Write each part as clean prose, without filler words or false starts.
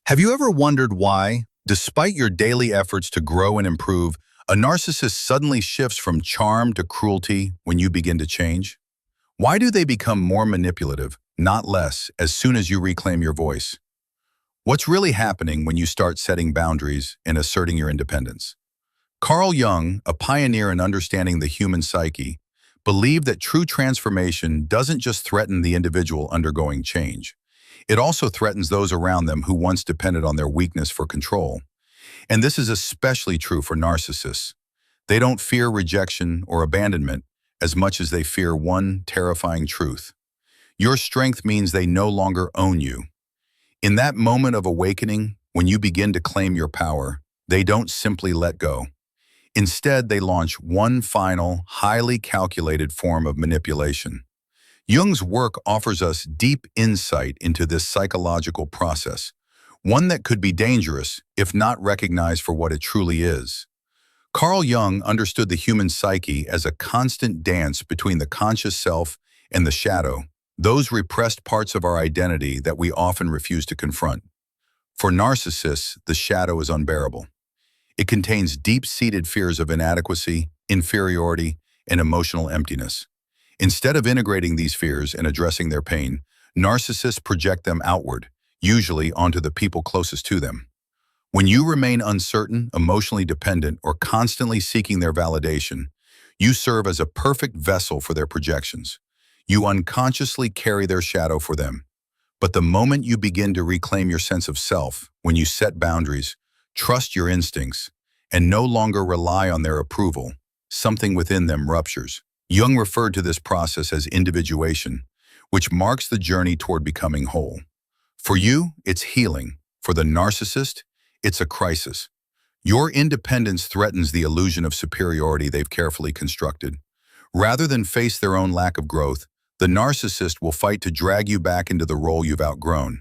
Have you ever wondered why, despite your daily efforts to grow and improve, a narcissist suddenly shifts from charm to cruelty when you begin to change? Why do they become more manipulative, not less, as soon as you reclaim your voice? What's really happening when you start setting boundaries and asserting your independence? Carl Jung, a pioneer in understanding the human psyche, believed that true transformation doesn't just threaten the individual undergoing change. It also threatens those around them who once depended on their weakness for control. And this is especially true for narcissists. They don't fear rejection or abandonment as much as they fear one terrifying truth. Your strength means they no longer own you. In that moment of awakening, when you begin to claim your power, they don't simply let go. Instead, they launch one final, highly calculated form of manipulation. Jung's work offers us deep insight into this psychological process, one that could be dangerous if not recognized for what it truly is. Carl Jung understood the human psyche as a constant dance between the conscious self and the shadow, those repressed parts of our identity that we often refuse to confront. For narcissists, the shadow is unbearable. It contains deep-seated fears of inadequacy, inferiority, and emotional emptiness. Instead of integrating these fears and addressing their pain, narcissists project them outward, usually onto the people closest to them. When you remain uncertain, emotionally dependent, or constantly seeking their validation, you serve as a perfect vessel for their projections. You unconsciously carry their shadow for them. But the moment you begin to reclaim your sense of self, when you set boundaries, trust your instincts, and no longer rely on their approval, something within them ruptures. Jung referred to this process as individuation, which marks the journey toward becoming whole. For you, it's healing. For the narcissist, it's a crisis. Your independence threatens the illusion of superiority they've carefully constructed. Rather than face their own lack of growth, the narcissist will fight to drag you back into the role you've outgrown.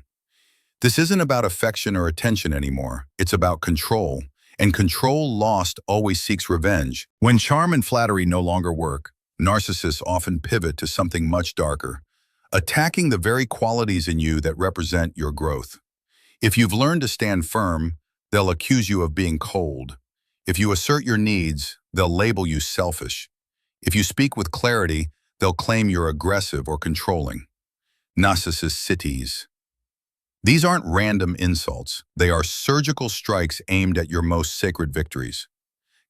This isn't about affection or attention anymore. It's about control, and control lost always seeks revenge. When charm and flattery no longer work, narcissists often pivot to something much darker, attacking the very qualities in you that represent your growth. If you've learned to stand firm, they'll accuse you of being cold. If you assert your needs, they'll label you selfish. If you speak with clarity, they'll claim you're aggressive or controlling. Narcissists. These aren't random insults. They are surgical strikes aimed at your most sacred victories.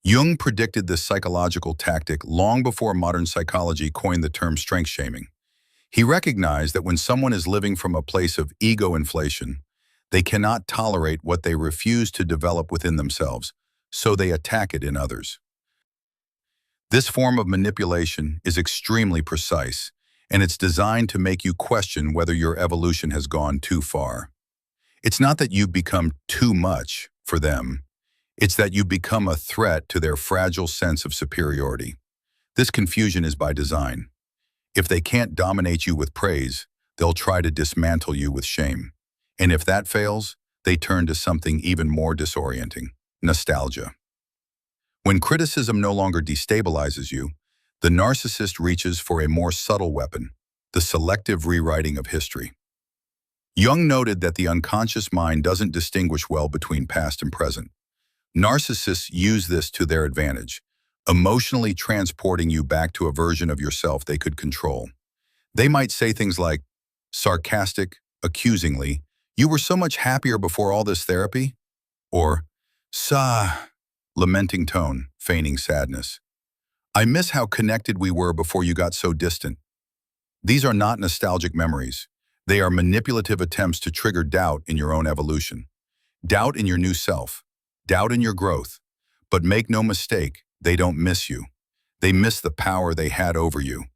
Jung predicted this psychological tactic long before modern psychology coined the term strength shaming. He recognized that when someone is living from a place of ego inflation, they cannot tolerate what they refuse to develop within themselves, so they attack it in others. This form of manipulation is extremely precise, and it's designed to make you question whether your evolution has gone too far. It's not that you've become too much for them. It's that you become a threat to their fragile sense of superiority. This confusion is by design. If they can't dominate you with praise, they'll try to dismantle you with shame. And if that fails, they turn to something even more disorienting: nostalgia. When criticism no longer destabilizes you, the narcissist reaches for a more subtle weapon: the selective rewriting of history. Jung noted that the unconscious mind doesn't distinguish well between past and present. Narcissists use this to their advantage, emotionally transporting you back to a version of yourself they could control. They might say things like, sarcastic, accusingly, "You were so much happier before all this therapy?" Or, lamenting tone, feigning sadness. "I miss how connected we were before you got so distant." These are not nostalgic memories. They are manipulative attempts to trigger doubt in your own evolution. Doubt in your new self. Doubt in your growth. But make no mistake, they don't miss you. They miss the power they had over you.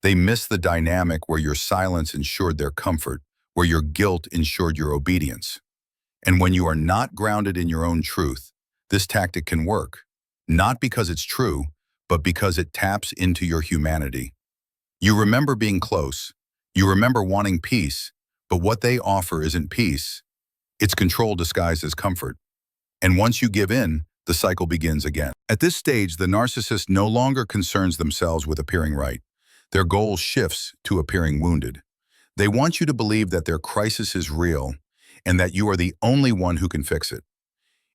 They miss the dynamic where your silence ensured their comfort, where your guilt ensured your obedience. And when you are not grounded in your own truth, this tactic can work, not because it's true, but because it taps into your humanity. You remember being close. You remember wanting peace, but what they offer isn't peace. It's control disguised as comfort. And once you give in, the cycle begins again. At this stage, the narcissist no longer concerns themselves with appearing right. Their goal shifts to appearing wounded. They want you to believe that their crisis is real and that you are the only one who can fix it.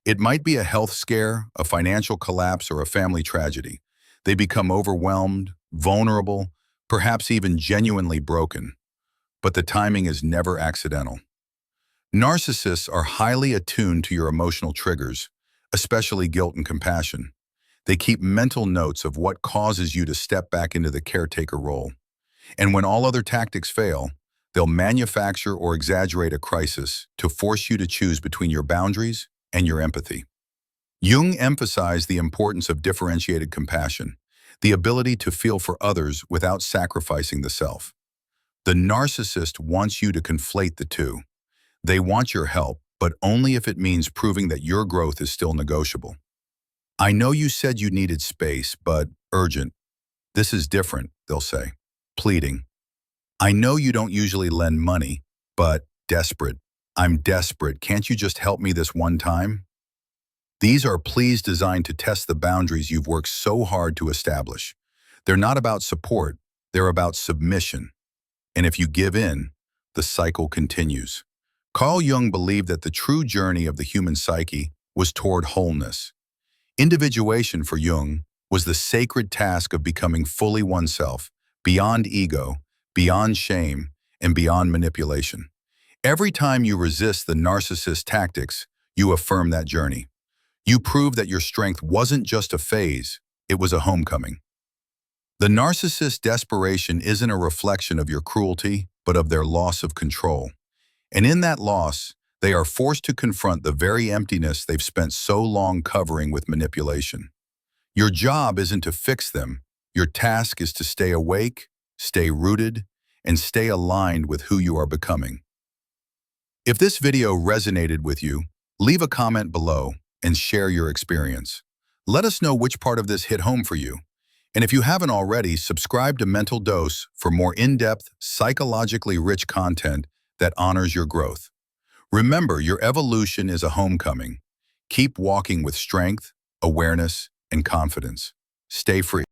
It might be a health scare, a financial collapse, or a family tragedy. They become overwhelmed, vulnerable, perhaps even genuinely broken. But the timing is never accidental. Narcissists are highly attuned to your emotional triggers, especially guilt and compassion. They keep mental notes of what causes you to step back into the caretaker role. And when all other tactics fail, they'll manufacture or exaggerate a crisis to force you to choose between your boundaries and your empathy. Jung emphasized the importance of differentiated compassion, the ability to feel for others without sacrificing the self. The narcissist wants you to conflate the two. They want your help, but only if it means proving that your growth is still negotiable. I know you said you needed space, but urgent. This is different, they'll say, pleading. I know you don't usually lend money, but desperate. I'm desperate. Can't you just help me this one time? These are pleas designed to test the boundaries you've worked so hard to establish. They're not about support, they're about submission. And if you give in, the cycle continues. Carl Jung believed that the true journey of the human psyche was toward wholeness. Individuation for Jung was the sacred task of becoming fully oneself, beyond ego, beyond shame, and beyond manipulation. Every time you resist the narcissist tactics, you affirm that journey. You prove that your strength wasn't just a phase, it was a homecoming. The narcissist's desperation isn't a reflection of your cruelty, but of their loss of control. And in that loss, they are forced to confront the very emptiness they've spent so long covering with manipulation. Your job isn't to fix them. Your task is to stay awake, stay rooted, and stay aligned with who you are becoming. If this video resonated with you, leave a comment below and share your experience. Let us know which part of this hit home for you. And if you haven't already, subscribe to Mental Dose for more in-depth, psychologically rich content that honors your growth. Remember, your evolution is a homecoming. Keep walking with strength, awareness, and confidence. Stay free.